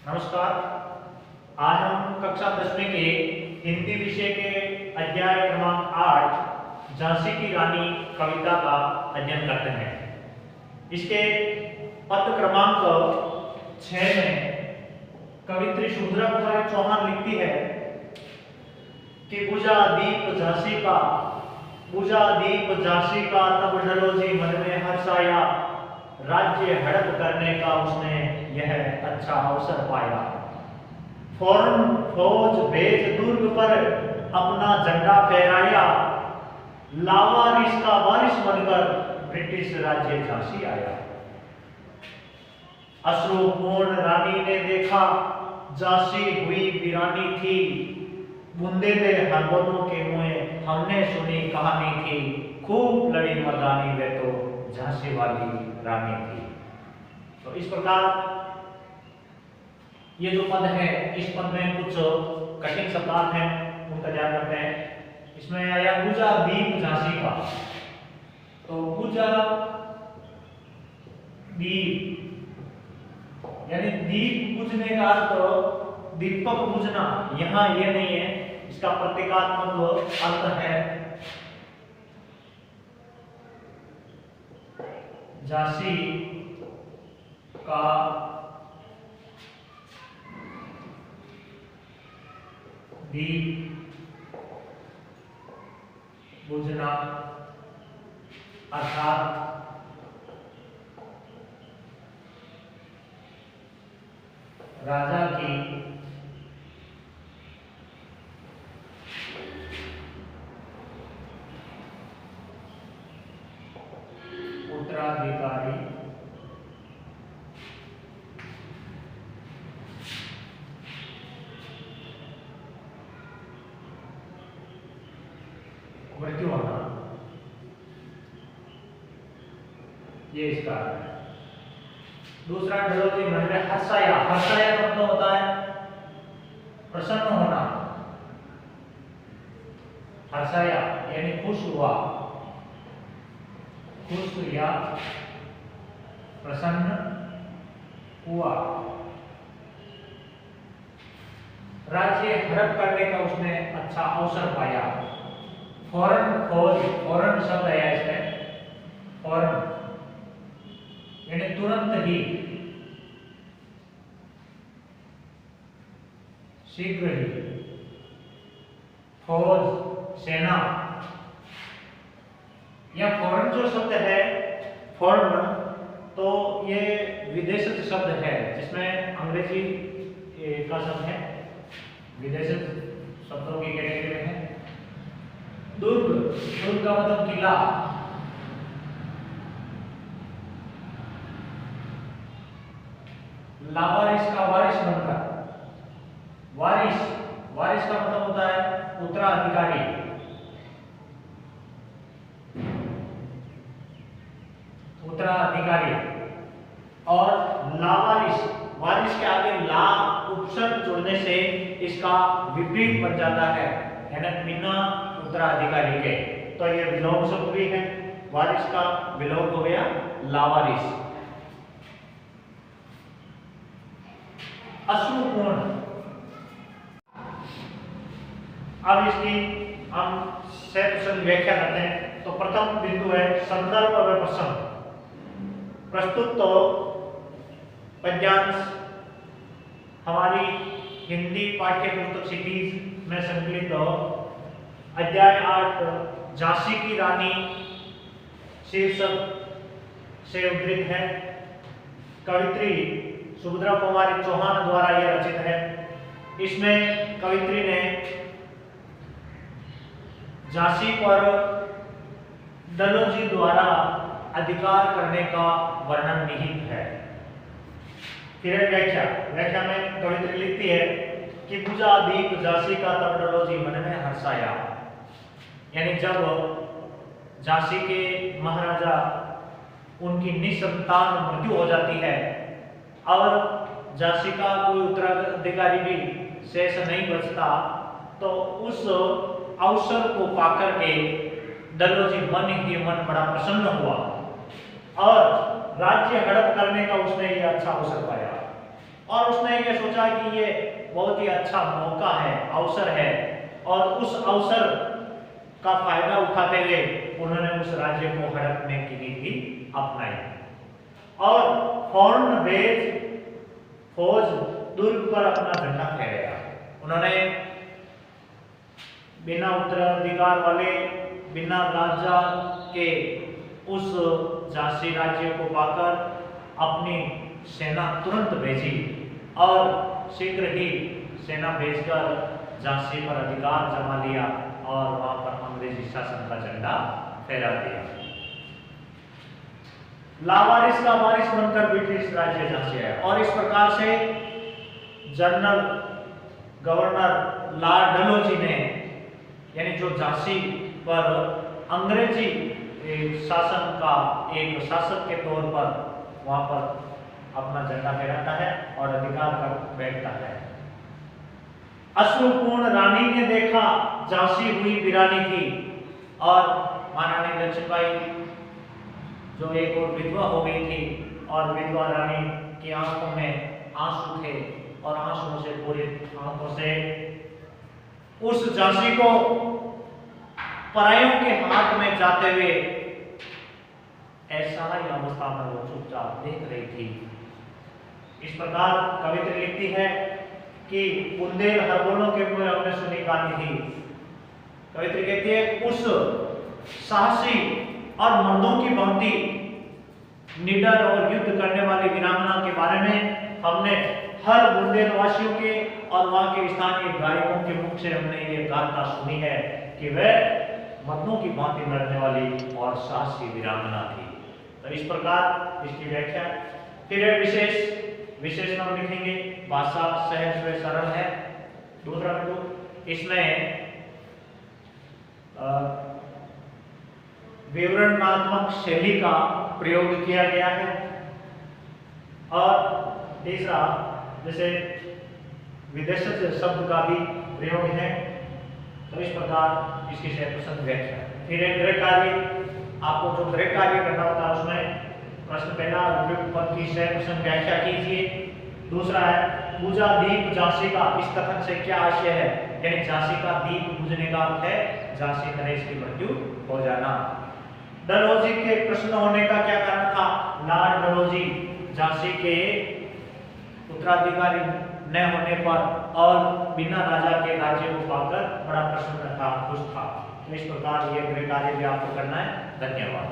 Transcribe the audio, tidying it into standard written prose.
नमस्कार। आज हम कक्षा 10वीं के हिंदी विषय के अध्याय क्रमांक 8 झांसी की रानी कविता का अध्ययन करते हैं। इसके पद क्रमांक 6 में कवित्री सुभद्रा कुमारी चौहान लिखती है कि बुझा दीप झांसी का तब डलो जी मन में हर्ष आया, राज्य हड़प करने का उसने यह अच्छा अवसर पाया। फौरन फौज भेज दुर्ग पर अपना झंडा फहराया, लावारिस का वारिस बनकर ब्रिटिश राज्य झांसी आया। अश्रुपूर्ण रानी ने देखा झांसी हुई वीरानी थी, बूंदे थे हरबोलों के मुँह हमने सुनी कहानी थी, खूब लड़ी मर्दानी वे तो झांसी वाली रानी थी। तो इस प्रकार ये जो पद है, इस पद में कुछ कठिन शब्दार्थ हैं, उनका ध्यान रखते हैं। इसमें आया बुझा दीप झांसी का, तो बुझा दीप यानी दीप बुझने का अर्थ दीपक बुझना, यहाँ ये नहीं है। इसका प्रतीकात्मक अर्थ है झांसी का दीप बुझना, अर्थात राजा की उत्तराधिकारी मृत्यु होना, ये इसका है। दूसरा डलो जी मन में हर्षाया, हर्षाया का मतलब होता है प्रसन्न होना। हर्षाया यानी खुश हुआ, खुश या प्रसन्न हुआ। राज्य हड़प करने का उसने अच्छा अवसर पाया। फौरन फौज, फौरन शब्द है इसमें, फौरन यानी तुरंत ही, शीघ्र ही। फौज सेना, यह फौरन जो शब्द है, फौरन, तो ये विदेशी शब्द है जिसमें अंग्रेजी का शब्द है, विदेशी शब्दों की कैटेगरी में है। दुर्ग, दुर्ग का मतलब किला। लावारिस का वारिस बनकर, वारिस, वारिस का मतलब होता है उत्तराधिकारी। उत्तराधिकारी और लावारिस, वारिस के आगे ला उपसर्ग जोड़ने से इसका विपरीत बन जाता है, यानी बिना उत्तराधिकारी के। तो ये विलोम शब्द भी है, वारिस का विलोम हो गया लावारिस। अश्रुपूर्ण, अब इसकी हम सही व्याख्या करते हैं। तो प्रथम बिंदु है संदर्भ और प्रसंग। प्रस्तुत तो पद्यांश हमारी हिंदी पाठ्य पुस्तक सीरीज में संकलित अध्याय 8 झांसी की रानी शीर्षक से उद्धृत है। कवित्री सुभद्रा कुमारी चौहान द्वारा यह रचित है। इसमें कवित्री ने झांसी पर डलोजी द्वारा अधिकार करने का वर्णन निहित है। फिर व्याख्या, व्याख्या में कवित्री लिखती है कि बुझा दीप झांसी का तब डलोजी मन में हर्षाया, यानी जब झांसी के महाराजा उनकी निसंतान मृत्यु हो जाती है और झांसी का कोई उत्तराधिकारी भी शेष नहीं बचता, तो उस अवसर को पाकर के डलोजी मन ही मन बड़ा प्रसन्न हुआ और राज्य हड़प करने का उसने ये अच्छा अवसर पाया। और उसने ये सोचा कि ये बहुत ही अच्छा मौका है, अवसर है, और उस अवसर का फायदा उठाते हुए उन्होंने उस राज्य को हड़पने की नीति अपनाई और फौरन फौज दुर्ग पर अपना झंडा फहराया। उन्होंने बिना उत्तराधिकार वाले, बिना राजा के उस झांसी राज्य को पाकर अपनी सेना तुरंत भेजी और शीघ्र ही सेना भेजकर झांसी पर अधिकार जमा लिया और वहां पर अंग्रेजी शासन का झंडा फहरा दिया। लावारिस का वारिस बनकर ब्रिटिश राज्य झांसी आया और इस प्रकार से जनरल गवर्नर लॉर्ड डलहौजी ने, यानी जो झांसी पर अंग्रेजी शासन का एक शासक के तौर पर वहां पर अपना झंडा फहराता है और अधिकार कर बैठता है। अश्रुपूर्ण रानी ने देखा झांसी हुई वीरानी थी और महारानी लक्ष्मीबाई जो एक और विधवा हो गई थी और विधवा रानी की आंखों में आंसू थे और आंसुओं से पूरी आंखों से उस झांसी को परायों के हाथ में जाते हुए ऐसा ही अवस्था में वो चुपचाप देख रही थी। इस प्रकार कवित्री लिखती है कि बुंदेल हरबोलों के मुंह हमने सुनी कहानी थी। कवित्री कहती है उस साहसी और मर्दों की भांति निडर और युद्ध करने वाली वीरांगना के बारे में हमने हर बुंदेलवासियों के और वहां के स्थानीय गायकों के मुख से हमने ये गाथा सुनी है कि वह मर्दों की भांति लड़ने वाली और साहसी वीरांगना थी। तो इस प्रकार इसकी व्याख्या। फिर विशेष नाम लिखेंगे, भाषा सहज व सरल है। दूसरा बिंदु, इसमें विवरणात्मक शैली का प्रयोग किया गया है। और तीसरा, जैसे विदेशज शब्द का भी प्रयोग है। तो इस प्रकार इसकी सहप्रसंग व्याख्या। फिर एक गृह कार्य, आपको जो गृह कार्य करना होता है उसमें प्रश्न पहला उपयुक्त पद की सहप्रसंग व्याख्या कीजिए। दूसरा है बुझा दीप झांसी का, इस कथन से क्या आशय है, यानी झांसी का दीप बुझने का अर्थ है झांसी नरेश की मृत्यु हो जाना। डलहौजी के प्रश्न होने का क्या कारण था? लॉर्ड डलहौजी झांसी के उत्तराधिकारी न होने पर और बिना राजा के राज्य को पाकर बड़ा प्रसन्न था, खुश था। तो इस प्रकार ये गृह कार्य भी आपको करना है। धन्यवाद।